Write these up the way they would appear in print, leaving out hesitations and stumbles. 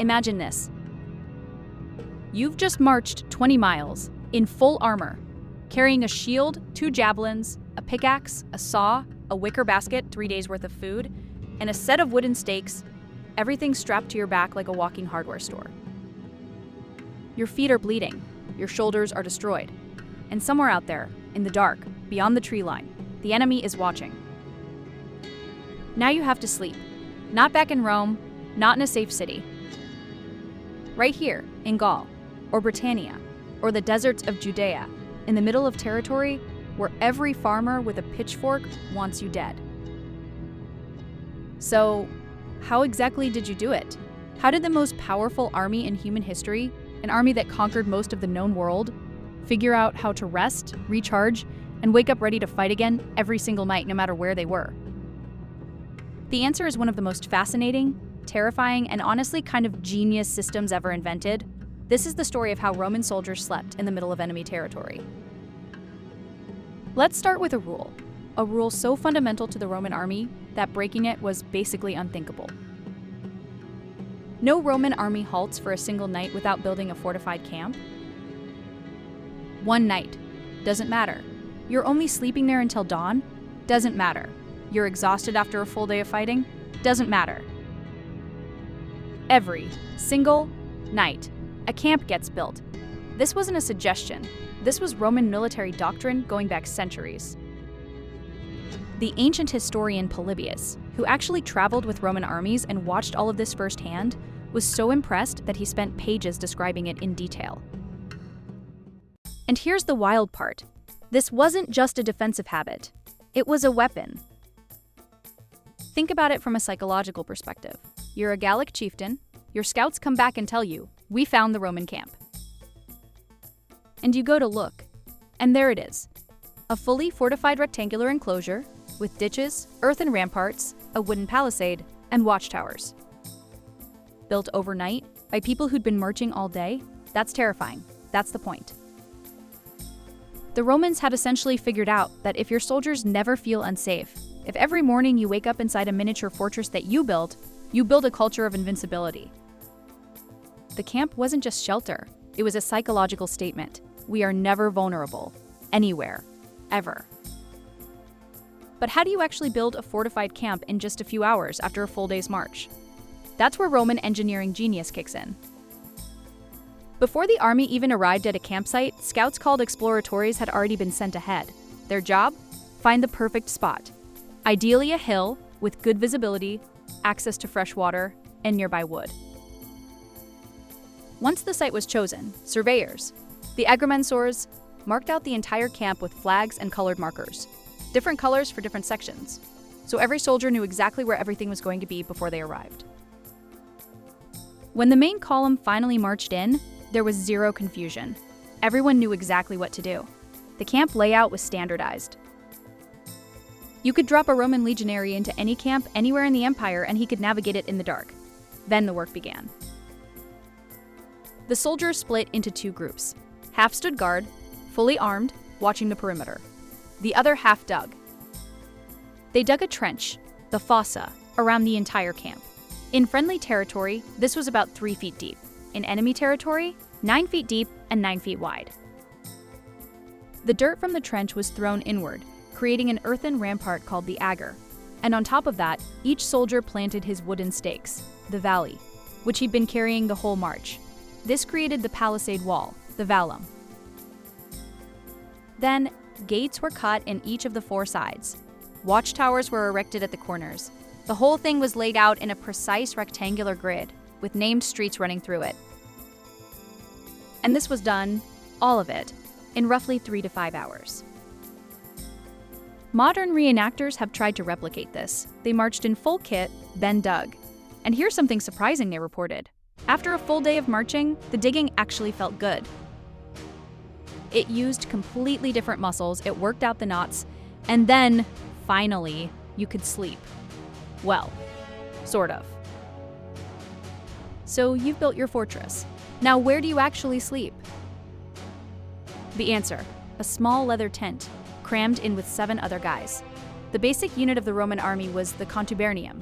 Imagine this. You've just marched 20 miles in full armor, carrying a shield, 2 javelins, a pickaxe, a saw, a wicker basket, 3 days worth of food, and a set of wooden stakes, everything strapped to your back like a walking hardware store. Your feet are bleeding, your shoulders are destroyed, and somewhere out there, in the dark, beyond the tree line, the enemy is watching. Now you have to sleep. Not back in Rome, not in a safe city. Right here, in Gaul, or Britannia, or the deserts of Judea, in the middle of territory where every farmer with a pitchfork wants you dead. So, how exactly did you do it? How did the most powerful army in human history, an army that conquered most of the known world, figure out how to rest, recharge, and wake up ready to fight again every single night, no matter where they were? The answer is one of the most fascinating, terrifying, and honestly kind of genius systems ever invented. This is the story of how Roman soldiers slept in the middle of enemy territory. Let's start with a rule so fundamental to the Roman army that breaking it was basically unthinkable. No Roman army halts for a single night without building a fortified camp. One night. Doesn't matter. You're only sleeping there until dawn? Doesn't matter. You're exhausted after a full day of fighting? Doesn't matter. Every single night, a camp gets built. This wasn't a suggestion. This was Roman military doctrine going back centuries. The ancient historian Polybius, who actually traveled with Roman armies and watched all of this firsthand, was so impressed that he spent pages describing it in detail. And here's the wild part. This wasn't just a defensive habit. It was a weapon. Think about it from a psychological perspective. You're a Gallic chieftain. Your scouts come back and tell you, "We found the Roman camp." And you go to look, and there it is. A fully fortified rectangular enclosure with ditches, earthen ramparts, a wooden palisade, and watchtowers. Built overnight by people who'd been marching all day? That's terrifying. That's the point. The Romans had essentially figured out that if your soldiers never feel unsafe, if every morning you wake up inside a miniature fortress that you build a culture of invincibility. The camp wasn't just shelter, it was a psychological statement. We are never vulnerable, anywhere, ever. But how do you actually build a fortified camp in just a few hours after a full day's march? That's where Roman engineering genius kicks in. Before the army even arrived at a campsite, scouts called exploratories had already been sent ahead. Their job? Find the perfect spot. Ideally a hill with good visibility, access to fresh water, and nearby wood. Once the site was chosen, surveyors, the agrimensors, marked out the entire camp with flags and colored markers. Different colors for different sections. So every soldier knew exactly where everything was going to be before they arrived. When the main column finally marched in, there was zero confusion. Everyone knew exactly what to do. The camp layout was standardized. You could drop a Roman legionary into any camp anywhere in the empire and he could navigate it in the dark. Then the work began. The soldiers split into 2 groups. Half stood guard, fully armed, watching the perimeter. The other half dug. They dug a trench, the fossa, around the entire camp. In friendly territory, this was about 3 feet deep. In enemy territory, 9 feet deep and 9 feet wide. The dirt from the trench was thrown inward, creating an earthen rampart called the agger. And on top of that, each soldier planted his wooden stakes, the valley, which he'd been carrying the whole march. This created the palisade wall, the vallum. Then, gates were cut in each of the 4 sides. Watchtowers were erected at the corners. The whole thing was laid out in a precise rectangular grid, with named streets running through it. And this was done, all of it, in roughly 3 to 5 hours. Modern reenactors have tried to replicate this. They marched in full kit, then dug. And here's something surprising they reported. After a full day of marching, the digging actually felt good. It used completely different muscles, it worked out the knots, and then, finally, you could sleep. Well, sort of. So you've built your fortress. Now where do you actually sleep? The answer, a small leather tent, crammed in with 7 other guys. The basic unit of the Roman army was the contubernium,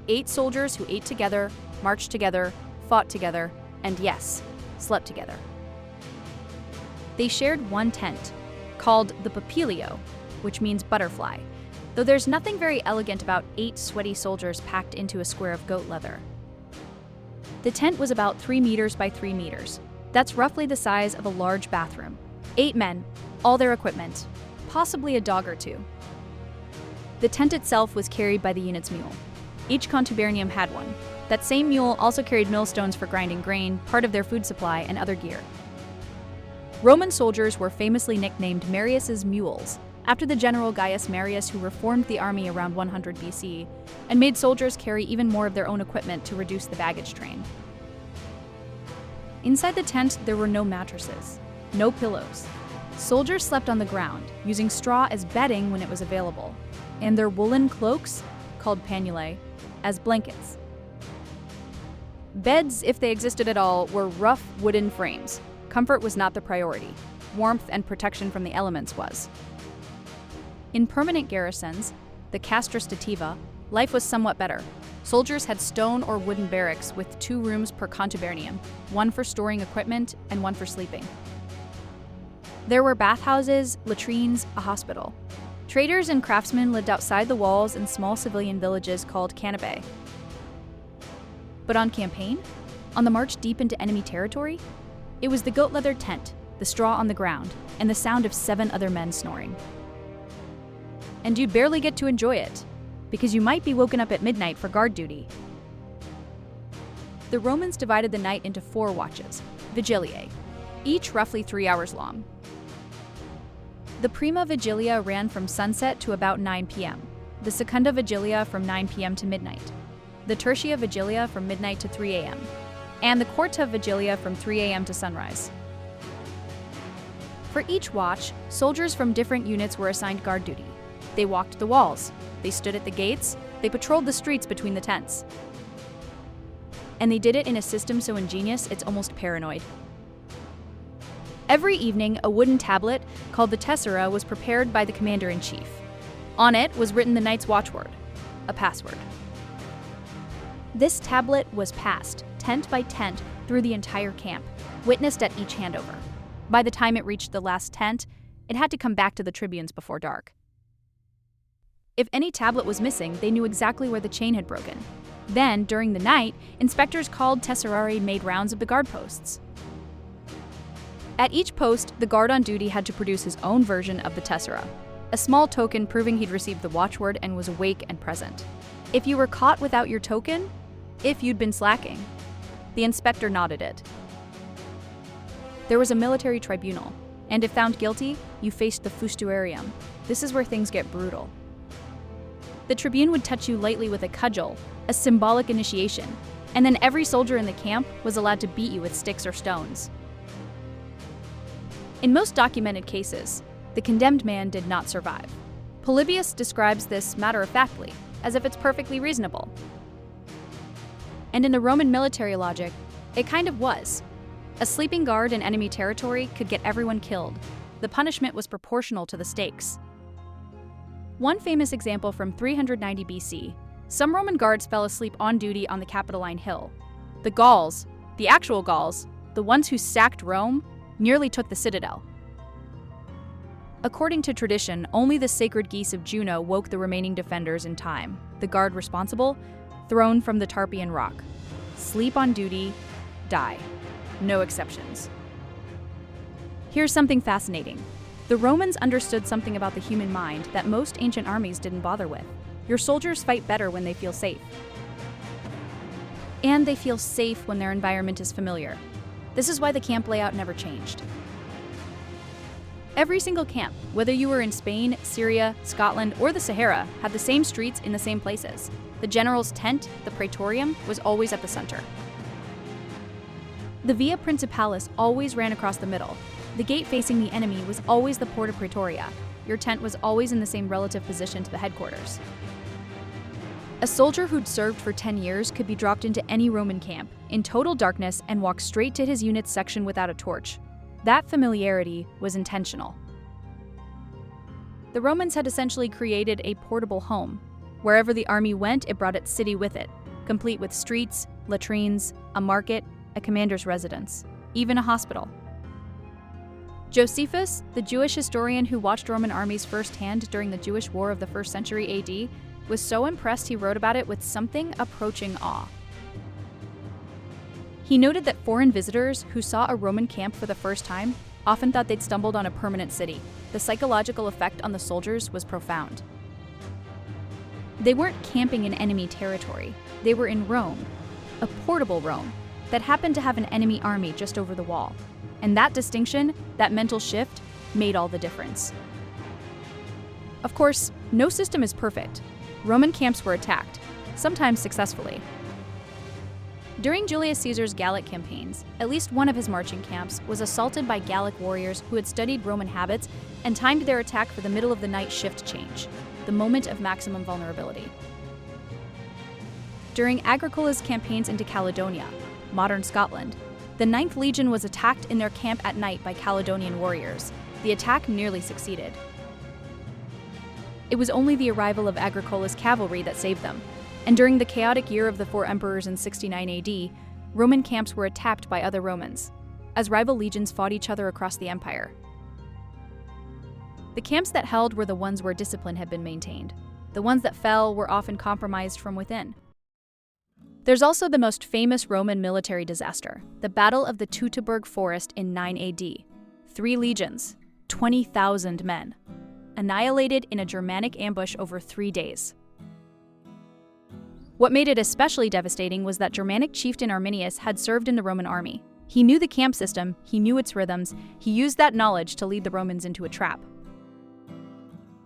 8 soldiers who ate together, marched together, fought together, and yes, slept together. They shared one tent, called the papilio, which means butterfly, though there's nothing very elegant about 8 sweaty soldiers packed into a square of goat leather. The tent was about 3 meters by 3 meters. That's roughly the size of a large bathroom. 8 men, all their equipment, possibly a dog or two. The tent itself was carried by the unit's mule. Each contubernarium had one. That same mule also carried millstones for grinding grain, part of their food supply, and other gear. Roman soldiers were famously nicknamed Marius's mules, after the general Gaius Marius who reformed the army around 100 BC and made soldiers carry even more of their own equipment to reduce the baggage train. Inside the tent, there were no mattresses, no pillows. Soldiers slept on the ground, using straw as bedding when it was available, and their woolen cloaks, called panulae, as blankets. Beds, if they existed at all, were rough wooden frames. Comfort was not the priority. Warmth and protection from the elements was. In permanent garrisons, the castra stativa, life was somewhat better. Soldiers had stone or wooden barracks with 2 rooms per contubernarium, one for storing equipment and one for sleeping. There were bathhouses, latrines, a hospital. Traders and craftsmen lived outside the walls in small civilian villages called canabae. But on campaign, on the march deep into enemy territory, it was the goat leather tent, the straw on the ground, and the sound of 7 other men snoring. And you'd barely get to enjoy it, because you might be woken up at midnight for guard duty. The Romans divided the night into 4 watches, vigiliae, each roughly 3 hours long. The prima vigilia ran from sunset to about 9 p.m., the secunda vigilia from 9 p.m. to midnight, the tertia vigilia from midnight to 3 a.m., and the quarta vigilia from 3 a.m. to sunrise. For each watch, soldiers from different units were assigned guard duty. They walked the walls, they stood at the gates, they patrolled the streets between the tents. And they did it in a system so ingenious it's almost paranoid. Every evening, a wooden tablet called the tessera was prepared by the commander-in-chief. On it was written the night's watchword, a password. This tablet was passed, tent by tent, through the entire camp, witnessed at each handover. By the time it reached the last tent, it had to come back to the tribunes before dark. If any tablet was missing, they knew exactly where the chain had broken. Then, during the night, inspectors called tesserari made rounds of the guard posts. At each post, the guard on duty had to produce his own version of the tessera, a small token proving he'd received the watchword and was awake and present. If you were caught without your token, if you'd been slacking, the inspector nodded it. There was a military tribunal, and if found guilty, you faced the fustuarium. This is where things get brutal. The tribune would touch you lightly with a cudgel, a symbolic initiation, and then every soldier in the camp was allowed to beat you with sticks or stones. In most documented cases, the condemned man did not survive. Polybius describes this matter-of-factly, as if it's perfectly reasonable. And in the Roman military logic, it kind of was. A sleeping guard in enemy territory could get everyone killed. The punishment was proportional to the stakes. One famous example from 390 BC, some Roman guards fell asleep on duty on the Capitoline Hill. The Gauls, the actual Gauls, the ones who sacked Rome, nearly took the citadel. According to tradition, only the sacred geese of Juno woke the remaining defenders in time. The guard responsible, thrown from the Tarpeian rock. Sleep on duty, die. No exceptions. Here's something fascinating. The Romans understood something about the human mind that most ancient armies didn't bother with. Your soldiers fight better when they feel safe. And they feel safe when their environment is familiar. This is why the camp layout never changed. Every single camp, whether you were in Spain, Syria, Scotland, or the Sahara, had the same streets in the same places. The general's tent, the praetorium, was always at the center. The Via Principalis always ran across the middle. The gate facing the enemy was always the Porta Praetoria. Your tent was always in the same relative position to the headquarters. A soldier who'd served for 10 years could be dropped into any Roman camp, in total darkness, and walk straight to his unit's section without a torch. That familiarity was intentional. The Romans had essentially created a portable home. Wherever the army went, it brought its city with it. complete with streets, latrines, a market, a commander's residence, even a hospital. Josephus, the Jewish historian who watched Roman armies firsthand during the Jewish War of the 1st century AD, was so impressed he wrote about it with something approaching awe. He noted that foreign visitors who saw a Roman camp for the first time often thought they'd stumbled on a permanent city. The psychological effect on the soldiers was profound. They weren't camping in enemy territory. They were in Rome, a portable Rome, that happened to have an enemy army just over the wall. And that distinction, that mental shift, made all the difference. Of course, no system is perfect. Roman camps were attacked, sometimes successfully. During Julius Caesar's Gallic campaigns, at least one of his marching camps was assaulted by Gallic warriors who had studied Roman habits and timed their attack for the middle of the night shift change, the moment of maximum vulnerability. During Agricola's campaigns into Caledonia, modern Scotland, the 9th Legion was attacked in their camp at night by Caledonian warriors. The attack nearly succeeded. It was only the arrival of Agricola's cavalry that saved them. And during the chaotic year of the 4 emperors in 69 AD, Roman camps were attacked by other Romans, as rival legions fought each other across the empire. The camps that held were the ones where discipline had been maintained. The ones that fell were often compromised from within. There's also the most famous Roman military disaster, the Battle of the Teutoburg Forest in 9 AD. 3 legions, 20,000 men, annihilated in a Germanic ambush over 3 days. What made it especially devastating was that Germanic chieftain Arminius had served in the Roman army. He knew the camp system, he knew its rhythms, he used that knowledge to lead the Romans into a trap.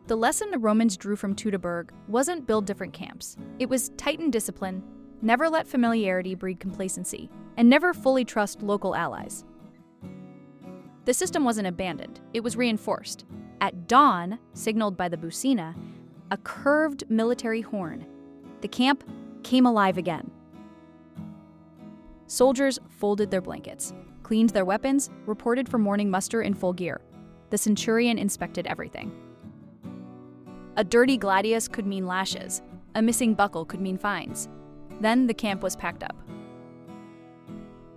The lesson the Romans drew from Teutoburg wasn't build different camps. It was tighten discipline, never let familiarity breed complacency, and never fully trust local allies. The system wasn't abandoned, it was reinforced. At dawn, signaled by the bucina, a curved military horn, the camp came alive again. Soldiers folded their blankets, cleaned their weapons, reported for morning muster in full gear. The centurion inspected everything. A dirty gladius could mean lashes. A missing buckle could mean fines. Then the camp was packed up.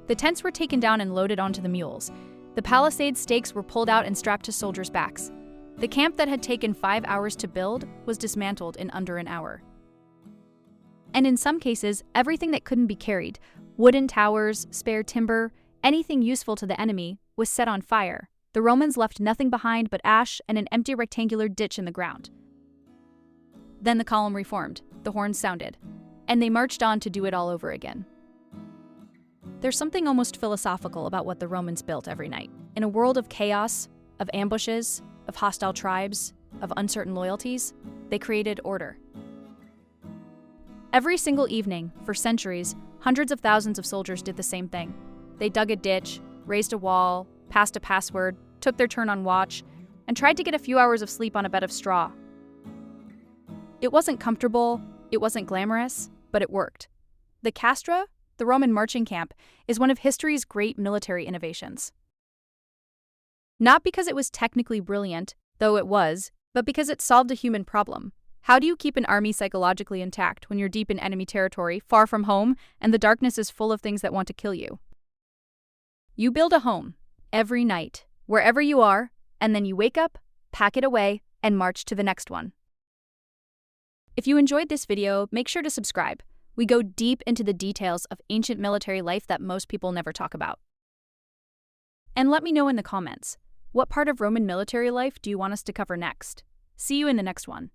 The tents were taken down and loaded onto the mules. The palisade stakes were pulled out and strapped to soldiers' backs. The camp that had taken 5 hours to build was dismantled in under an hour. And in some cases, everything that couldn't be carried, wooden towers, spare timber, anything useful to the enemy, was set on fire. The Romans left nothing behind but ash and an empty rectangular ditch in the ground. Then the column reformed, the horns sounded, and they marched on to do it all over again. There's something almost philosophical about what the Romans built every night. In a world of chaos, of ambushes, of hostile tribes, of uncertain loyalties, they created order. Every single evening, for centuries, hundreds of thousands of soldiers did the same thing. They dug a ditch, raised a wall, passed a password, took their turn on watch, and tried to get a few hours of sleep on a bed of straw. It wasn't comfortable, it wasn't glamorous, but it worked. The castra, the Roman marching camp, is one of history's great military innovations. Not because it was technically brilliant, though it was, but because it solved a human problem. How do you keep an army psychologically intact when you're deep in enemy territory, far from home, and the darkness is full of things that want to kill you? You build a home, every night, wherever you are, and then you wake up, pack it away, and march to the next one. If you enjoyed this video, make sure to subscribe. We go deep into the details of ancient military life that most people never talk about. And let me know in the comments, what part of Roman military life do you want us to cover next? See you in the next one.